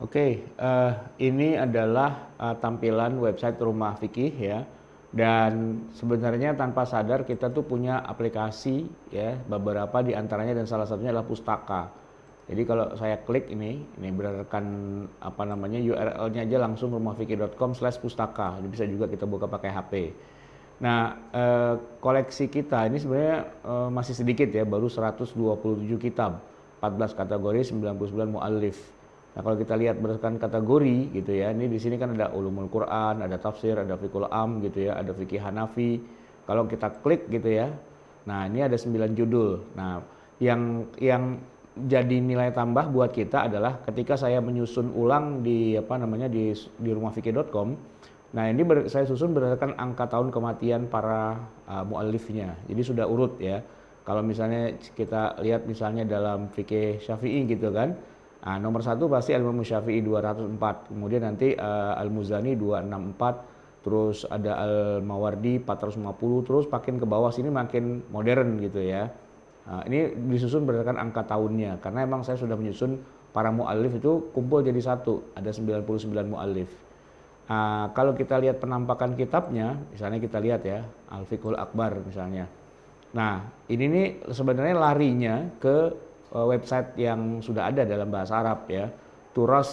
Oke, ini adalah tampilan website Rumah Fikih ya. Dan sebenarnya tanpa sadar kita tuh punya aplikasi ya, beberapa di antaranya dan salah satunya adalah Pustaka. Jadi kalau saya klik ini berdasarkan apa namanya URL-nya aja langsung rumahfikih.com/pustaka. Jadi bisa juga kita buka pakai HP. Nah, koleksi kita ini sebenarnya masih sedikit ya, baru 127 kitab, 14 kategori, 99 muallif. Nah, kalau kita lihat berdasarkan kategori gitu ya, ini di sini kan ada ulumul Quran, ada tafsir, ada fikul am gitu ya, ada fikih Hanafi. Kalau kita klik gitu ya, nah ini ada 9 judul. Nah, yang jadi nilai tambah buat kita adalah ketika saya menyusun ulang di apa namanya di rumahfikih.com. Nah, ini saya susun berdasarkan angka tahun kematian para muallifnya. Jadi sudah urut ya. Kalau misalnya kita lihat misalnya dalam fikih Syafi'i gitu kan. Nah, nomor satu pasti Al-Imam Syafi'i 204. Kemudian nanti Al-Muzani 264. Terus ada Al-Mawardi 450. Terus makin ke bawah sini makin modern gitu ya. Nah, ini disusun berdasarkan angka tahunnya. Karena emang saya sudah menyusun para muallif itu kumpul jadi satu. Ada 99 muallif. Kalau kita lihat penampakan kitabnya, misalnya kita lihat ya, Al-Fiqhul Akbar misalnya. Nah, ini nih sebenarnya larinya ke website yang sudah ada dalam bahasa Arab ya. Turos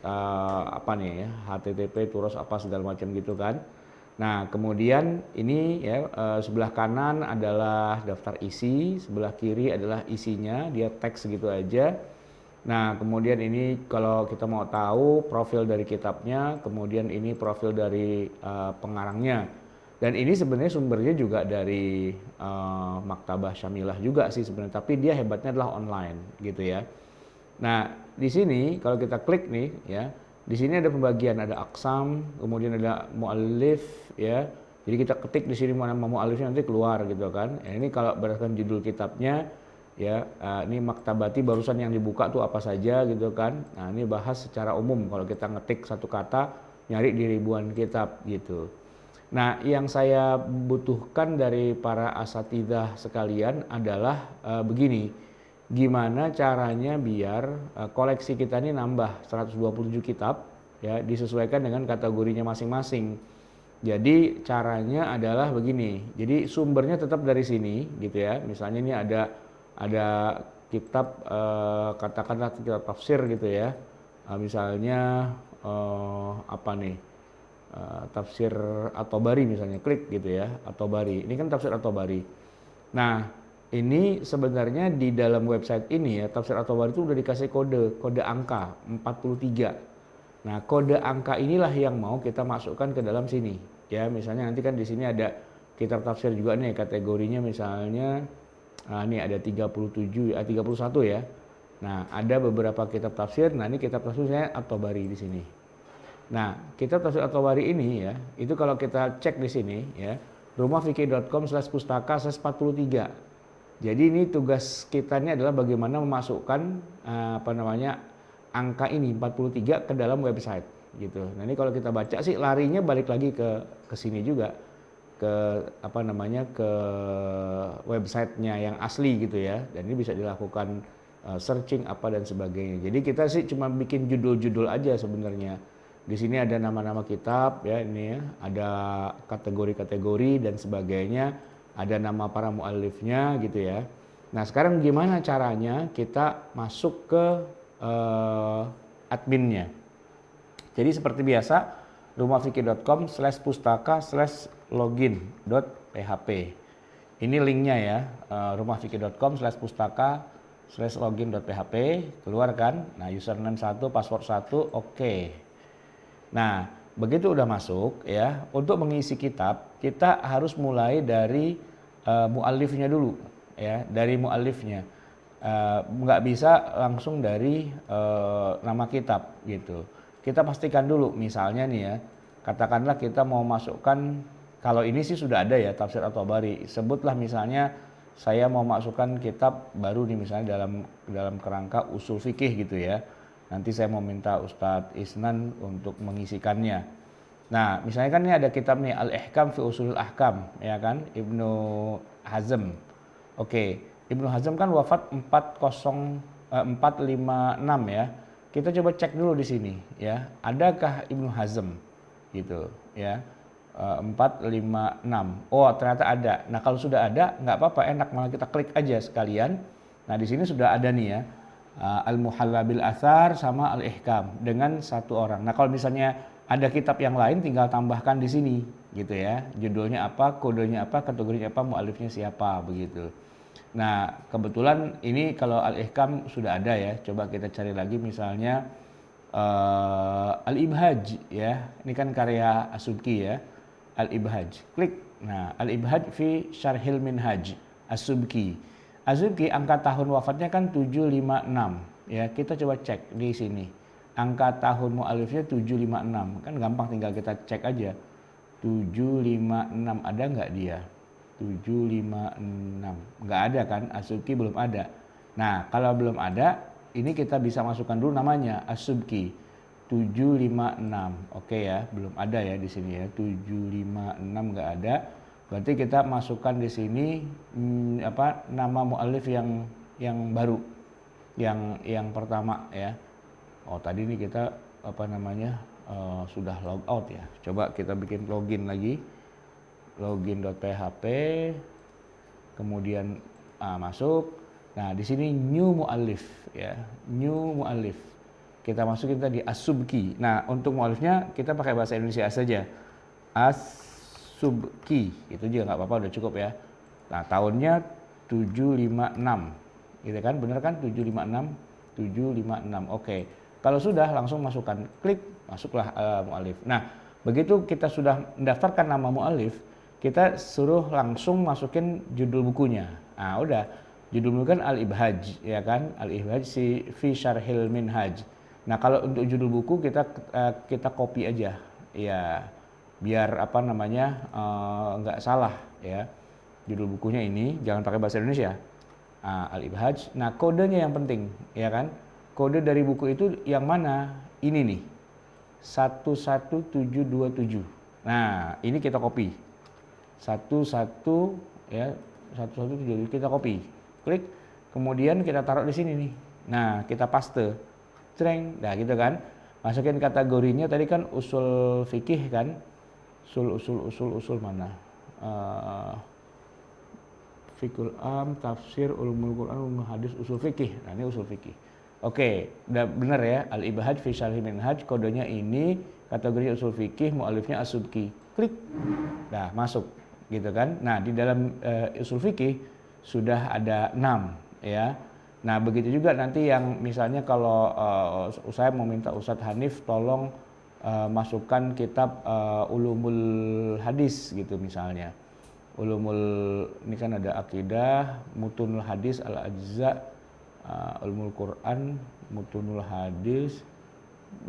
apa nih ya, HTTP Turos apa segala macam gitu kan. Nah, kemudian ini ya sebelah kanan adalah daftar isi, sebelah kiri adalah isinya, dia teks gitu aja. Nah, kemudian ini kalau kita mau tahu profil dari kitabnya, kemudian ini profil dari pengarangnya. Dan ini sebenarnya sumbernya juga dari Maktabah Syamilah juga sih sebenarnya, tapi dia hebatnya adalah online gitu ya. Nah, di sini kalau kita klik nih ya, di sini ada pembagian, ada aksam, kemudian ada muallif ya. Jadi kita ketik di sini mana muallifnya nanti keluar gitu kan. Ya, ini kalau berdasarkan judul kitabnya ya, ini maktabati barusan yang dibuka tuh apa saja gitu kan. Nah, ini bahas secara umum kalau kita ngetik satu kata nyari di ribuan kitab gitu. Nah, yang saya butuhkan dari para asatidzah sekalian adalah begini, gimana caranya biar koleksi kita ini nambah 127 kitab ya, disesuaikan dengan kategorinya masing-masing. Jadi caranya adalah begini. Jadi sumbernya tetap dari sini gitu ya. Misalnya ini ada kitab katakanlah kitab tafsir gitu ya. Misalnya apa nih? Tafsir At-Tabari misalnya, klik gitu ya, At-Tabari. Ini kan tafsir At-Tabari. Nah, ini sebenarnya di dalam website ini ya, tafsir At-Tabari itu udah dikasih kode angka 43. Nah, kode angka inilah yang mau kita masukkan ke dalam sini. Ya, misalnya nanti kan di sini ada kitab tafsir juga nih, kategorinya misalnya ini ada 37, 31 ya. Nah, ada beberapa kitab tafsir. Nah, ini kitab tafsirnya At-Tabari di sini. Nah, kitab tafsir At-Tabari ini ya, itu kalau kita cek di sini ya, rumahfikih.com/pustaka/43. Jadi ini tugas kita ini adalah bagaimana memasukkan apa namanya angka ini 43 ke dalam website gitu. Nah, ini kalau kita baca sih larinya balik lagi ke sini juga, ke apa namanya ke websitenya yang asli gitu ya. Dan ini bisa dilakukan searching apa dan sebagainya. Jadi kita sih cuma bikin judul-judul aja sebenarnya. Di sini ada nama-nama kitab ya, ini ya, ada kategori-kategori dan sebagainya, ada nama para muallifnya gitu ya. Nah, sekarang gimana caranya kita masuk ke adminnya? Jadi seperti biasa, rumahfikih.com/pustaka/login.php. Ini linknya ya, rumahfikih.com/pustaka/login.php, keluar kan? Nah, username 1, password 1, oke. Nah, begitu udah masuk ya, untuk mengisi kitab kita harus mulai dari muallifnya dulu ya, dari muallifnya. Nggak bisa langsung dari nama kitab gitu. Kita pastikan dulu misalnya nih ya, katakanlah kita mau masukkan, kalau ini sih sudah ada ya tafsir At-Tabari. Sebutlah misalnya saya mau masukkan kitab baru nih misalnya dalam kerangka usul fikih gitu ya. Nanti saya mau minta Ustadz Isnan untuk mengisikannya. Nah, misalnya kan ini ada kitab nih Al-Ihkam fi Ushulil Ahkam, ya kan? Ibnu Hazm. Oke, Ibnu Hazm kan wafat 456 ya. kita coba cek dulu di sini ya, adakah Ibnu Hazm gitu ya. 4, 5, 6. Oh, ternyata ada. Nah, kalau sudah ada nggak apa-apa, enak, malah kita klik aja sekalian. Nah, di sini sudah ada nih ya. Al-Muhalla bil Athar sama Al-Ihkam dengan satu orang. Nah, kalau misalnya ada kitab yang lain tinggal tambahkan di sini gitu ya. Judulnya apa, kodenya apa, kategorinya apa, mualifnya siapa begitu. Nah, kebetulan ini kalau Al-Ihkam sudah ada ya. Coba kita cari lagi misalnya Al-Ibhaj ya. Ini kan karya As-Subki ya. Al-Ibhaj. Klik. Nah, Al-Ibhaj fi Syarhil Minhaj As-Subki. As-Subki angka tahun wafatnya kan 756 ya. Kita coba cek di sini. Angka tahun mualifnya 756. Kan gampang, tinggal kita cek aja. 756 ada nggak dia? 756. Nggak ada kan? As-Subki belum ada. Nah, kalau belum ada, ini kita bisa masukkan dulu namanya As-Subki. 756. Oke ya, belum ada ya di sini ya. 756 nggak ada. Berarti kita masukkan di sini nama muallif yang baru. Yang pertama ya. Oh, tadi ini kita sudah log out ya. Coba kita bikin login lagi. Login.php. Kemudian masuk. Nah, di sini new muallif ya. New muallif. Kita masukin tadi As-Subki. Nah, untuk mualifnya kita pakai bahasa Indonesia saja. As-Subki. Itu juga nggak apa-apa, udah cukup ya. Nah, tahunnya 756. Gitu kan? Bener kan? 756. 756. Oke. Kalau sudah, langsung masukkan. Klik, masuklah mualif. Nah, begitu kita sudah mendaftarkan nama mualif, kita suruh langsung masukin judul bukunya. Nah, udah. Judul buku kan Al-Ibhaj, ya kan? Al-Ibhaj fi Syarhil Minhaj. Nah, kalau untuk judul buku kita copy aja, ya biar nggak salah ya. Judul bukunya ini jangan pakai bahasa Indonesia. Al-Ibhaj. Nah, kodenya yang penting, ya kan? Kode dari buku itu yang mana? Ini nih, 11727. Nah, ini kita copy. 11727 kita copy. Klik, kemudian kita taruh di sini nih. Nah, kita paste. Cereng, nah gitu kan. Masukin kategorinya tadi kan usul fikih kan. Usul mana? Fikul am, tafsir, ulumul Quran, ulumul hadis, usul fikih. Nah, ini usul fikih. Oke, udah bener ya. Al-Ibhaj fi Syarhil Minhaj, kodenya ini, kategori usul fikih, mualifnya As-Subki. Klik. Nah, masuk gitu kan. Nah, di dalam usul fikih sudah ada 6 ya. Nah, begitu juga nanti yang misalnya kalau saya mau minta Ustadz Hanif tolong masukkan kitab Ulumul Hadis gitu misalnya. Ini kan ada akidah, Mutunul Hadis, Al-Ajza, Ulumul Quran, Mutunul Hadis.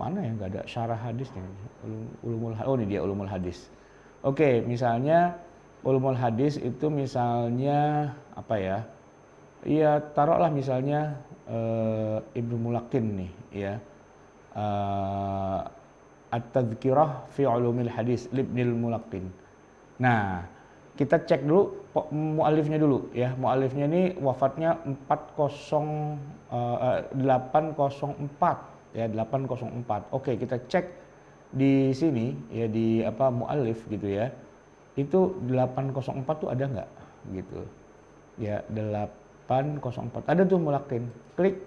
Mana yang nggak ada syarah hadisnya? Ini dia Ulumul Hadis. Oke, misalnya Ulumul Hadis itu misalnya apa ya? Iya, taruhlah misalnya Ibnu Mulakin nih ya. At-Tadhkirah fi Ulumil Hadis Ibnul Mulakin. Nah, kita cek dulu mualifnya dulu ya. Mualifnya ini wafatnya 804 ya, 804. Oke, kita cek di sini ya, di mualif gitu ya. Itu 804 tuh ada nggak gitu. Ya, 804 ada tuh Mulakin. Klik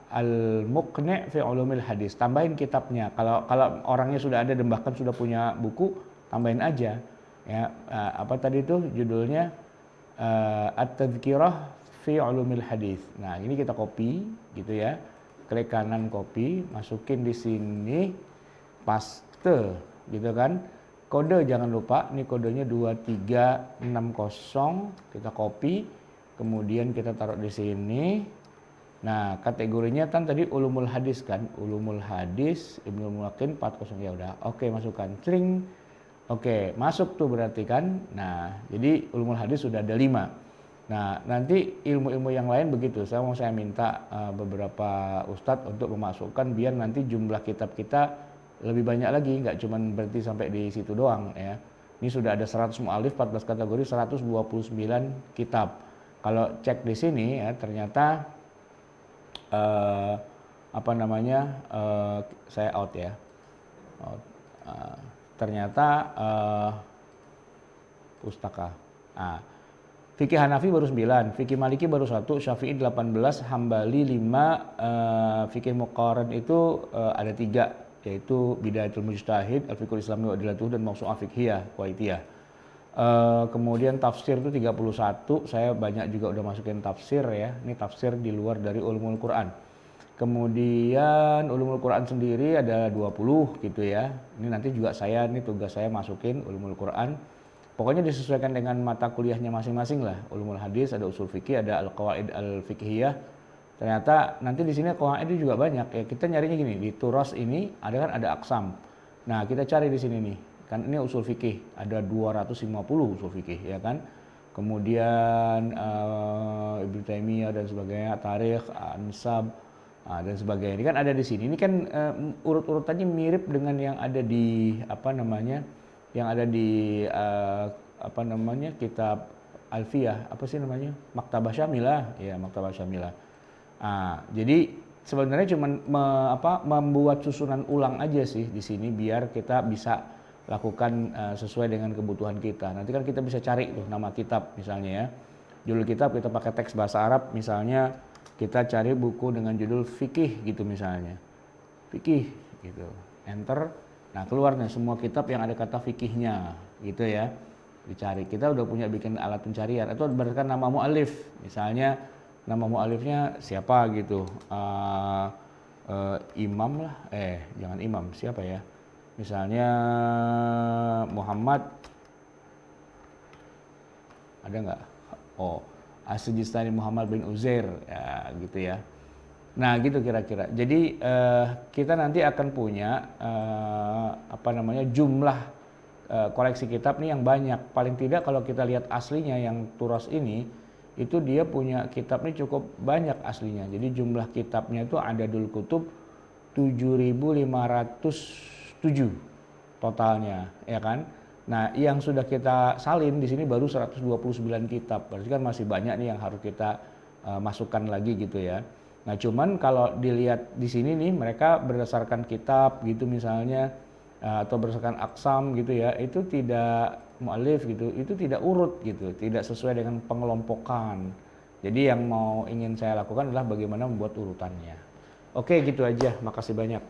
Al-Muqni' fi Ulumil Hadis, tambahin kitabnya. Kalau orangnya sudah ada dan bahkan sudah punya buku, tambahin aja ya. Apa tadi itu judulnya? At-Tadhkirah fi Ulumil Hadis. Nah, ini kita copy gitu ya. Klik kanan copy, masukin di sini, paste gitu kan. Kode jangan lupa, ini kodenya 2360, kita copy, kemudian kita taruh di sini. Nah, kategorinya kan tadi Ulumul Hadis kan, Ulumul Hadis Ibnu Mulakin 40 ya udah. Oke, masukkan cring. Oke, masuk tuh berarti kan. Nah, jadi Ulumul Hadis sudah ada 5. Nah, nanti ilmu-ilmu yang lain begitu. Saya minta beberapa ustadz untuk memasukkan biar nanti jumlah kitab kita lebih banyak lagi, nggak cuma berhenti sampai di situ doang ya. Ini sudah ada 100 mu'alif, 14 kategori, 129 kitab. Kalau cek di sini ya, ternyata apa namanya, saya out ya. Out. Ternyata pustaka. Nah, Fikih Hanafi baru 9, Fikih Maliki baru 1, Syafi'i 18, Hambali 5, Fikih Muqarran itu ada 3, yaitu Bidayatul Mujtahid, Al-Fiqhul Islami wa Adilatuh, dan Mawsu'ah Fiqhiyah, Kuwaitiyah. Kemudian tafsir itu 31, saya banyak juga udah masukin tafsir ya, ini tafsir di luar dari Ulumul Quran. Kemudian Ulumul Quran sendiri ada 20 gitu ya, ini nanti juga ini tugas saya masukin Ulumul Quran. Pokoknya disesuaikan dengan mata kuliahnya masing-masing lah. Ulumul hadis, ada usul fikih, ada al-qawaid al-fiqhiyah. Ternyata nanti di sini qawaid itu juga banyak ya. Kita nyarinya gini, di turas ini ada aksam. Nah, kita cari di sini nih. Kan ini usul fikih, ada 250 usul fikih ya kan. Kemudian Ibnu Taimiyah dan sebagainya, tarikh, ansab dan sebagainya. Ini kan ada di sini. Ini kan urut-urutannya mirip dengan yang ada di yang ada di kitab Alfiyah, Maktabah Syamilah, ya Maktabah Syamilah. Jadi sebenarnya cuma membuat susunan ulang aja sih di sini biar kita bisa lakukan sesuai dengan kebutuhan kita. Nanti kan kita bisa cari tuh nama kitab misalnya ya. Judul kitab kita pakai teks bahasa Arab, misalnya kita cari buku dengan judul fikih gitu misalnya. Fikih gitu. Enter. Nah, keluarnya semua kitab yang ada kata fikihnya gitu ya. Dicari. Kita udah punya bikin alat pencarian atau berdasarkan nama mu'alif. Misalnya nama mu'alifnya siapa gitu. Imam lah. Jangan imam, siapa ya? Misalnya Muhammad. Ada nggak? Oh, As-Sijistani Muhammad bin Uzair ya gitu ya. Nah gitu kira-kira. Jadi kita nanti akan punya jumlah koleksi kitab nih yang banyak. Paling tidak kalau kita lihat aslinya yang turas ini, itu dia punya kitab nih cukup banyak aslinya. Jadi jumlah kitabnya itu ada Adadul Kutub 7.507 totalnya, ya kan? Nah, yang sudah kita salin di sini baru 129 kitab. Berarti kan masih banyak nih yang harus kita masukkan lagi gitu ya. Nah, cuman kalau dilihat di sini nih mereka berdasarkan kitab gitu misalnya atau berdasarkan aksam gitu ya, itu tidak mu'alif gitu, itu tidak urut gitu, tidak sesuai dengan pengelompokan. Jadi yang ingin saya lakukan adalah bagaimana membuat urutannya. Oke, gitu aja. Makasih banyak.